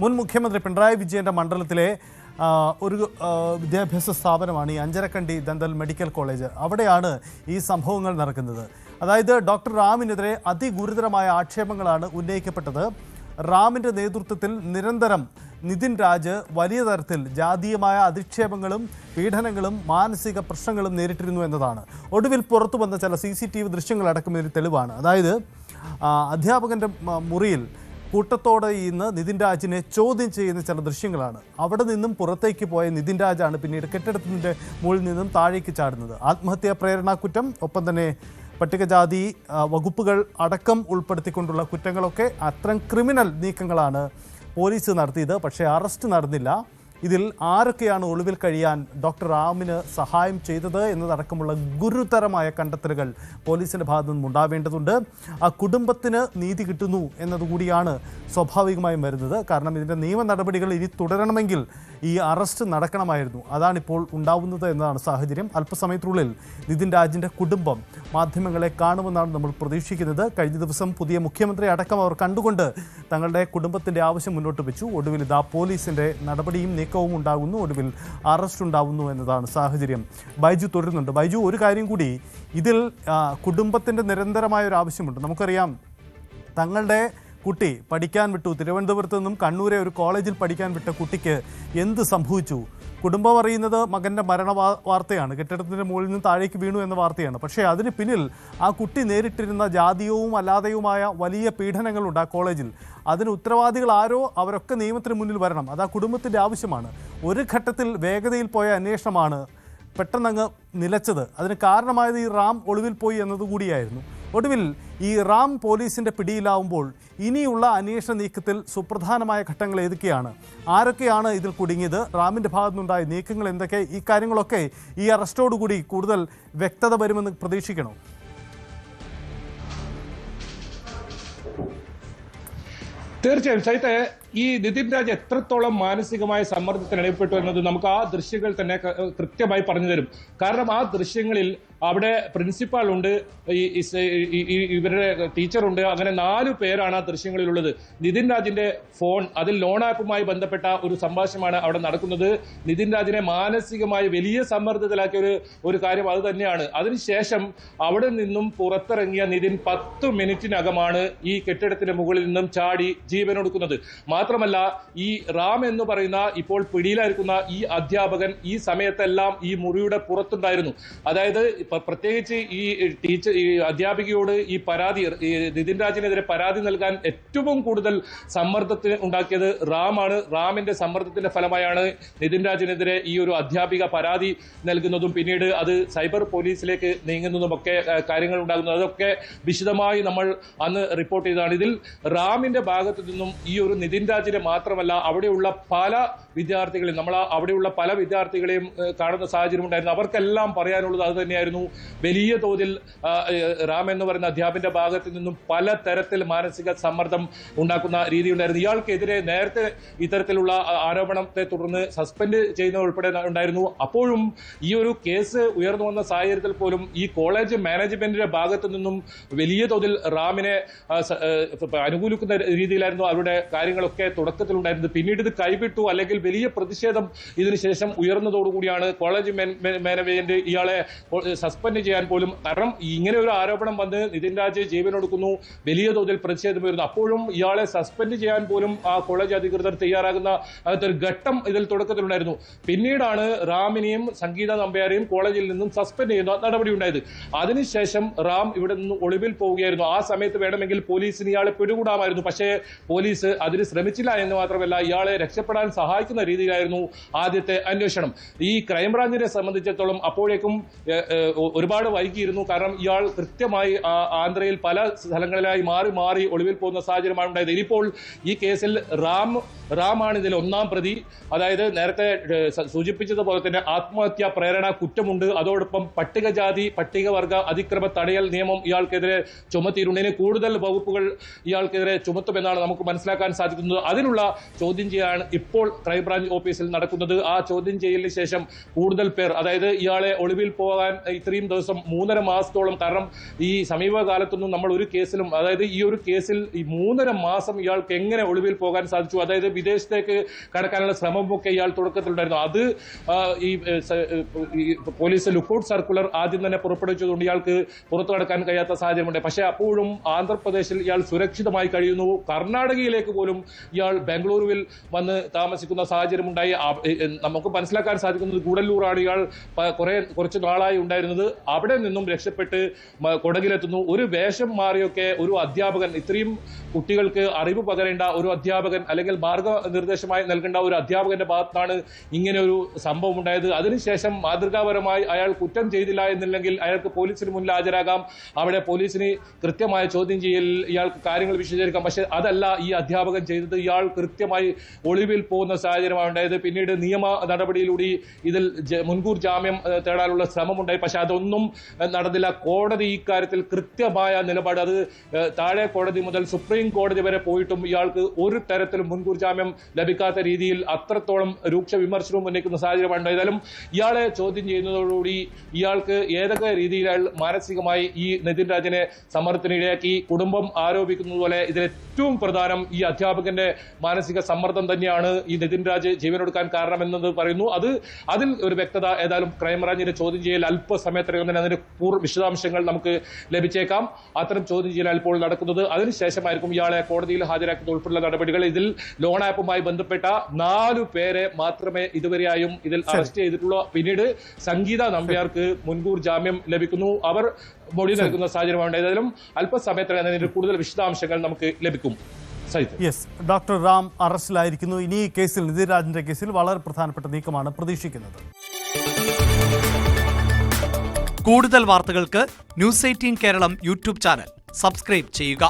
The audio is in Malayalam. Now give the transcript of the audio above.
മുൻ മുഖ്യമന്ത്രി പിണറായി വിജയന്റെ മണ്ഡലത്തിലെ ഒരു വിദ്യാഭ്യാസ സ്ഥാപനമാണ് ഈ അഞ്ചരക്കണ്ടി ദന്തൽ മെഡിക്കൽ കോളേജ്. അവിടെയാണ് ഈ സംഭവങ്ങൾ നടക്കുന്നത്. അതായത് ഡോക്ടർ റാമിനെതിരെ അതിഗുരുതരമായ ആക്ഷേപങ്ങളാണ് ഉന്നയിക്കപ്പെട്ടത്. റാമിൻ്റെ നേതൃത്വത്തിൽ നിരന്തരം നിതിൻ രാജ് വലിയ തരത്തിൽ ജാതീയമായ അധിക്ഷേപങ്ങളും പീഡനങ്ങളും മാനസിക പ്രശ്നങ്ങളും നേരിട്ടിരുന്നു എന്നതാണ്. ഒടുവിൽ പുറത്തു വന്ന ചില CCTV ദൃശ്യങ്ങളടക്കം ഇതിന് തെളിവാണ്. അതായത് അധ്യാപകൻ്റെ മുറിയിൽ കൂട്ടത്തോടെ ഇന്ന് നിതിൻ രാജിനെ ചോദ്യം ചെയ്യുന്ന ചില ദൃശ്യങ്ങളാണ്. അവിടെ നിന്നും പുറത്തേക്ക് പോയ നിതിൻ രാജാണ് പിന്നീട് കെട്ടിടത്തിൻ്റെ മുകളിൽ നിന്നും താഴേക്ക് ചാടുന്നത്. ആത്മഹത്യാ പ്രേരണാക്കുറ്റം, ഒപ്പം തന്നെ പട്ടികജാതി വകുപ്പുകൾ അടക്കം ഉൾപ്പെടുത്തിക്കൊണ്ടുള്ള കുറ്റങ്ങളൊക്കെ അത്തരം ക്രിമിനൽ നീക്കങ്ങളാണ് പോലീസ് നടത്തിയത്. പക്ഷേ അറസ്റ്റ് നടന്നില്ല. ഇതിൽ ആരൊക്കെയാണ് ഒളിവിൽ കഴിയാൻ ഡോക്ടർ റാമിന് സഹായം ചെയ്തത് എന്നതടക്കമുള്ള ഗുരുതരമായ കണ്ടെത്തലുകൾ പോലീസിൻ്റെ ഭാഗത്തു നിന്നും ഉണ്ടാവേണ്ടതുണ്ട്. ആ കുടുംബത്തിന് നീതി കിട്ടുന്നു എന്നതുകൂടിയാണ് സ്വാഭാവികമായും വരുന്നത്. കാരണം ഇതിൻ്റെ നിയമ നടപടികൾ ഇനി തുടരണമെങ്കിൽ ഈ അറസ്റ്റ് നടക്കണമായിരുന്നു. അതാണിപ്പോൾ ഉണ്ടാവുന്നത് എന്നതാണ് സാഹചര്യം. അല്പസമയത്തിനുള്ളിൽ നിതിൻ രാജിൻ്റെ കുടുംബം മാധ്യമങ്ങളെ കാണുമെന്നാണ് നമ്മൾ പ്രതീക്ഷിക്കുന്നത്. കഴിഞ്ഞ ദിവസം പുതിയ മുഖ്യമന്ത്രി അടക്കം അവർ കണ്ടുകൊണ്ട് തങ്ങളുടെ കുടുംബത്തിൻ്റെ ആവശ്യം മുന്നോട്ട് വെച്ചു. ഒടുവിൽ ഇതാ പോലീസിൻ്റെ നടപടിയും നീക്കവും ഉണ്ടാകുന്നു. ഒടുവിൽ അറസ്റ്റ് ഉണ്ടാകുന്നു എന്നതാണ് സാഹചര്യം. ബൈജു തുടരുന്നുണ്ട്. ബൈജു, ഒരു കാര്യം കൂടി, ഇതിൽ കുടുംബത്തിൻ്റെ നിരന്തരമായ ഒരു ആവശ്യമുണ്ട്. നമുക്കറിയാം, തങ്ങളുടെ കുട്ടി പഠിക്കാൻ വിട്ടു, തിരുവനന്തപുരത്ത് നിന്നും കണ്ണൂരെ ഒരു കോളേജിൽ പഠിക്കാൻ വിട്ട കുട്ടിക്ക് എന്ത് സംഭവിച്ചു? കുടുംബം അറിയുന്നത് മകൻ്റെ മരണ വാർത്തയാണ്, കെട്ടിടത്തിൻ്റെ മുകളിൽ നിന്ന് താഴേക്ക് വീണു എന്ന വാർത്തയാണ്. പക്ഷേ അതിന് പിന്നിൽ ആ കുട്ടി നേരിട്ടിരുന്ന ജാതീയവും അല്ലാതെയുമായ വലിയ പീഡനങ്ങളുണ്ട് ആ കോളേജിൽ. അതിന് ഉത്തരവാദികൾ ആരോ അവരൊക്കെ നിയമത്തിന് മുന്നിൽ വരണം. അത് ആ കുടുംബത്തിൻ്റെ ആവശ്യമാണ്. ഒരു ഘട്ടത്തിൽ വേഗതയിൽ പോയ അന്വേഷണമാണ് പെട്ടെന്നങ്ങ് നിലച്ചത്. അതിന് കാരണമായത് ഈ റാം ഒളിവിൽ പോയി എന്നതുകൂടിയായിരുന്നു. ഒടുവിൽ ഈ റാം പോലീസിൻ്റെ പിടിയിലാവുമ്പോൾ ഇനിയുള്ള അന്വേഷണ നീക്കത്തിൽ സുപ്രധാനമായ ഘട്ടങ്ങൾ ഏതൊക്കെയാണ്? ആരൊക്കെയാണ് ഇതിൽ കുടുങ്ങിയത്? റാമിൻ്റെ ഭാഗത്തുനിന്നുണ്ടായ നീക്കങ്ങൾ എന്തൊക്കെ? ഈ കാര്യങ്ങളൊക്കെ ഈ അറസ്റ്റോടുകൂടി കൂടുതൽ വ്യക്തത വരുമെന്ന് പ്രതീക്ഷിക്കണോ? തീർച്ചയായും സൈത്തെ, ഈ നിതിൻ രാജ് എത്രത്തോളം മാനസികമായ സമ്മർദ്ദത്തിന് അടിപ്പെട്ടു എന്നത് നമുക്ക് ആ ദൃശ്യങ്ങൾ തന്നെ കൃത്യമായി പറഞ്ഞു തരും. കാരണം ആ ദൃശ്യങ്ങളിൽ അവിടെ പ്രിൻസിപ്പാൾ ഉണ്ട്, ഇവരുടെ ടീച്ചറുണ്ട്, അങ്ങനെ 4 പേരാണ് ആ ദൃശ്യങ്ങളിലുള്ളത്. നിതിൻ രാജിന്റെ ഫോൺ, അതിൽ ലോൺ ആപ്പുമായി ബന്ധപ്പെട്ട ഒരു സംഭാഷണമാണ് അവിടെ നടക്കുന്നത്. നിതിൻ രാജിനെ മാനസികമായി വലിയ സമ്മർദ്ദത്തിലാക്കിയ ഒരു കാര്യം അത് തന്നെയാണ്. അതിനുശേഷം അവിടെ നിന്നും പുറത്തിറങ്ങിയ നിതിൻ 10 മിനിറ്റിനകമാണ് ഈ കെട്ടിടത്തിന്റെ മുകളിൽ നിന്നും ചാടി ജീവനൊടുക്കുന്നത്. മാത്രമല്ല, ഈ റാം എന്ന് പറയുന്ന ഇപ്പോൾ പിടിയിലായിരിക്കുന്ന ഈ അധ്യാപകൻ ഈ സമയത്തെല്ലാം ഈ മുറിയുടെ പുറത്തുണ്ടായിരുന്നു. അതായത് പ്രത്യേകിച്ച് ഈ അധ്യാപികയോട് ഈ പരാതി, നിതിൻ രാജിനെതിരെ പരാതി നൽകാൻ ഏറ്റവും കൂടുതൽ സമ്മർദ്ദത്തിന് ഉണ്ടാക്കിയത് റാമാണ്. റാമിന്റെ സമ്മർദ്ദത്തിന്റെ ഫലമായാണ് നിതിൻ രാജിനെതിരെ ഈ ഒരു അധ്യാപിക പരാതി നൽകുന്നതും പിന്നീട് അത് സൈബർ പോലീസിലേക്ക് നീങ്ങുന്നതുമൊക്കെ കാര്യങ്ങൾ ഉണ്ടാകുന്നത്. അതൊക്കെ വിശദമായി നമ്മൾ അന്ന് റിപ്പോർട്ട് ചെയ്തതാണ്. ഇതിൽ റാമിന്റെ ഭാഗത്തു നിന്നും ഈ ഒരു നിതിൻ രാജിനെ മാത്രമല്ല, അവിടെയുള്ള പല വിദ്യാർത്ഥികളെയും അവിടെയുള്ള പല വിദ്യാർത്ഥികളെയും കാണുന്ന സാഹചര്യം ഉണ്ടായിരുന്നു. അവർക്കെല്ലാം പറയാനുള്ളത് അത് തന്നെയായിരുന്നു. വലിയ തോതിൽ റാം എന്ന് പറയുന്ന അധ്യാപകന്റെ ഭാഗത്തു നിന്നും പല തരത്തിൽ മാനസിക സമ്മർദ്ദം ഉണ്ടാക്കുന്ന രീതി ഉണ്ടായിരുന്നു. ഇയാൾക്കെതിരെ നേരത്തെ ഇത്തരത്തിലുള്ള ആരോപണത്തെ തുടർന്ന് സസ്പെൻഡ് ചെയ്യുന്ന ഉൾപ്പെടെ ഉണ്ടായിരുന്നു. അപ്പോഴും ഈ ഒരു കേസ് ഉയർന്നു വന്ന സാഹചര്യത്തിൽ പോലും ഈ കോളേജ് മാനേജ്മെന്റിന്റെ ഭാഗത്തു നിന്നും വലിയ തോതിൽ റാമിനെ അനുകൂലിക്കുന്ന രീതിയിലായിരുന്നു അവരുടെ കാര്യങ്ങളൊക്കെ തുടക്കത്തിലുണ്ടായിരുന്നത്. പിന്നീട് ഇത് കൈവിട്ടു, അല്ലെങ്കിൽ വലിയ പ്രതിഷേധം ഇതിനുശേഷം ഉയർന്നതോടുകൂടിയാണ് കോളേജ് മാനേജ്മെന്റ് ഇയാളെ സസ്പെൻഡ് ചെയ്യാൻ പോലും, കാരണം ഇങ്ങനെ ഒരു ആരോപണം വന്ന് നിതിൻ രാജ് ജീവനൊടുക്കുന്നു, വലിയ തോതിൽ പ്രതിഷേധം വരുന്നു. അപ്പോഴും ഇയാളെ സസ്പെൻഡ് ചെയ്യാൻ പോലും ആ കോളേജ് അധികൃതർ തയ്യാറാകുന്ന ഒരു ഘട്ടം ഇതിൽ തുടക്കത്തിലുണ്ടായിരുന്നു. പിന്നീടാണ് റാമിനെയും സംഗീത നമ്പ്യാരെയും കോളേജിൽ നിന്നും സസ്പെൻഡ് ചെയ്യുന്ന നടപടി ഉണ്ടായത്. അതിനുശേഷം റാം ഇവിടെ നിന്ന് ഒളിവിൽ പോവുകയായിരുന്നു. ആ സമയത്ത് വേണമെങ്കിൽ പോലീസിന് ഇയാളെ പിടികൂടാമായിരുന്നു. പക്ഷേ പോലീസ് അതിന് ശ്രമിച്ചില്ല എന്ന് മാത്രമല്ല, ഇയാളെ രക്ഷപ്പെടാൻ സഹായിക്കുന്ന രീതിയിലായിരുന്നു ആദ്യത്തെ അന്വേഷണം. ഈ ക്രൈംബ്രാഞ്ചിനെ സംബന്ധിച്ചിടത്തോളം അപ്പോഴേക്കും ഒരുപാട് വൈകിയിരുന്നു. കാരണം ഇയാൾ കൃത്യമായി ആന്ധ്രയിൽ പല സ്ഥലങ്ങളിലായി മാറി മാറി ഒളിവിൽ പോകുന്ന സാഹചര്യമാണ് ഉണ്ടായത്. ഇനിയിപ്പോൾ ഈ കേസിൽ റാമാണ് ഇതിൽ 1-ാം പ്രതി. അതായത് നേരത്തെ സൂചിപ്പിച്ചതുപോലെ തന്നെ ആത്മഹത്യാ പ്രേരണ കുറ്റമുണ്ട്. അതോടൊപ്പം പട്ടികജാതി പട്ടികവർഗ അതിക്രമ തടയൽ നിയമം ഇയാൾക്കെതിരെ ചുമത്തിയിട്ടുണ്ട്. ഇനി കൂടുതൽ വകുപ്പുകൾ ഇയാൾക്കെതിരെ ചുമത്തുമെന്നാണ് നമുക്ക് മനസ്സിലാക്കാൻ സാധിക്കുന്നത്. ചോദിക്കുന്നത്. അതിനുള്ള ചോദ്യം ചെയ്യലാണ് ഇപ്പോൾ ക്രൈംബ്രാഞ്ച് ഓഫീസിൽ നടക്കുന്നത്. ആ ചോദ്യം ചെയ്യലിന് ശേഷം കൂടുതൽ പേർ, അതായത് ഇയാളെ ഒളിവിൽ പോകാൻ ഇത്രയും ദിവസം 3.5 മാസത്തോളം, കാരണം ഈ സമീപകാലത്തൊന്നും നമ്മൾ ഒരു കേസിലും, അതായത് ഈ ഒരു കേസിൽ ഈ 3.5 മാസം ഇയാൾക്ക് എങ്ങനെ ഒളിവിൽ പോകാൻ സാധിച്ചു, അതായത് വിദേശത്തേക്ക് കടക്കാനുള്ള ശ്രമമൊക്കെ ഇയാൾ തുടക്കത്തിലുണ്ടായിരുന്നു. അത് ഈ പോലീസ് ലുക്കൌട്ട് സർക്കുലർ ആദ്യം തന്നെ പുറപ്പെടുവിച്ചതുകൊണ്ട് ഇയാൾക്ക് പുറത്തു കടക്കാൻ കഴിയാത്ത സാഹചര്യമുണ്ട്. പക്ഷേ അപ്പോഴും ആന്ധ്രാപ്രദേശിൽ ഇയാൾ സുരക്ഷിതമായി കഴിയുന്നു. കർണാടകയിലേക്ക് പോലും ഇയാൾ ബാംഗ്ലൂരുവിൽ വന്ന് താമസിക്കുന്ന സാഹചര്യമുണ്ടായി. നമുക്ക് മനസ്സിലാക്കാൻ സാധിക്കുന്നത് ഗൂഡല്ലൂറാണ് ഇയാൾ കുറച്ച് നാളായി ഉണ്ടായിരുന്നത്. അവിടെ നിന്നും രക്ഷപ്പെട്ട് കൊടകിലെത്തുന്നു. ഒരു വേഷം മാറിയൊക്കെ ഒരു അധ്യാപകൻ, ഇത്രയും കുട്ടികൾക്ക് അറിവ് പകരേണ്ട ഒരു അധ്യാപകൻ, അല്ലെങ്കിൽ മാർഗനിർദ്ദേശമായി നൽകേണ്ട ഒരു അധ്യാപകന്റെ ഭാഗത്താണ് ഇങ്ങനെ ഒരു സംഭവം ഉണ്ടായത്. അതിനുശേഷം മാതൃകാപരമായി അയാൾ കുറ്റം ചെയ്തില്ല എന്നുണ്ടെങ്കിൽ അയാൾക്ക് പോലീസിന് മുന്നിൽ ഹാജരാകാം. അവിടെ പോലീസിന് കൃത്യമായ ചോദ്യം ചെയ്യലിൽ ഇയാൾക്ക് കാര്യങ്ങൾ വിശദീകരിക്കാം. പക്ഷെ അതല്ല ഈ അധ്യാപകൻ ചെയ്തത്. ഇയാൾ കൃത്യമായി ഒളിവിൽ പോകുന്ന സാഹചര്യമാണ് ഉണ്ടായത്. പിന്നീട് നിയമ നടപടിയിലൂടെ ഇതിൽ മുൻകൂർ ജാമ്യം തേടാനുള്ള ശ്രമമുണ്ടായി. പക്ഷെ അതൊന്നും നടന്നില്ല. കോടതി ഇക്കാര്യത്തിൽ കൃത്യമായ നിലപാട്, അത് താഴെ കോടതി മുതൽ സുപ്രീം കോടതി വരെ പോയിട്ടും ഇയാൾക്ക് ഒരു തരത്തിലും മുൻകൂർ ജാമ്യം ലഭിക്കാത്ത രീതിയിൽ അത്രത്തോളം രൂക്ഷ വിമർശനവും ഉന്നയിക്കുന്ന സാഹചര്യമാണ്. ഏതായാലും ഇയാളെ ചോദ്യം ചെയ്യുന്നതോടുകൂടി ഇയാൾക്ക് ഏതൊക്കെ രീതിയിൽ മാനസികമായി ഈ നിതിൻ രാജിനെ സമ്മർദ്ദത്തിനിടയാക്കി കുടുംബം ആരോപിക്കുന്നത് പോലെ ഇതിൽ ഏറ്റവും പ്രധാനം ഈ അധ്യാപകന്റെ മാനസിക സമ്മർദ്ദം തന്നെയാണ് ഈ നിതിൻ രാജ് ജീവനൊടുക്കാൻ കാരണമെന്നത് പറയുന്നു. അതിൽ ഒരു വ്യക്തത ഏതായാലും ക്രൈംബ്രാഞ്ചിന്റെ ചോദ്യം ചെയ്യൽ അല്പസമയത്തിനകം തന്നെ അതിന്റെ വിശദാംശങ്ങൾ നമുക്ക് ലഭിച്ചേക്കാം. അത്തരം ചോദ്യം ചെയ്യൽ ഇപ്പോൾ നടക്കുന്നത്. അതിനുശേഷമായിരിക്കും ഇയാളെ കോടതിയിൽ ഹാജരാക്കുന്ന ഉൾപ്പെടെയുള്ള നടപടികൾ. ഇതിൽ ലോൺ ആപ്പുമായി ബന്ധപ്പെട്ട 4 പേരെ മാത്രമേ ഇതുവരെയായും ഇതിൽ അറസ്റ്റ് ചെയ്തിട്ടുള്ളൂ. പിന്നീട് സംഗീത നമ്പ്യാർക്ക് മുൻകൂർ ജാമ്യം ലഭിക്കുന്നു. അവർ മൊഴി നൽകുന്ന സാഹചര്യമാണ്. ഏതായാലും അല്പസമയത്തിനകം അതിന്റെ കൂടുതൽ വിശദാംശങ്ങൾ നമുക്ക് ലഭിക്കും. യെസ്, ഡോക്ടർ റാം അറസ്റ്റിലായിരിക്കുന്നു. ഇനി ഈ കേസിൽ, നിതിൻ രാജിന്റെ കേസിൽ വളരെ പ്രധാനപ്പെട്ട നീക്കമാണ് പ്രതീക്ഷിക്കുന്നത്. കൂടുതൽ വാർത്തകൾക്ക് News 18 Keralam YouTube channel subscribe ചെയ്യുക.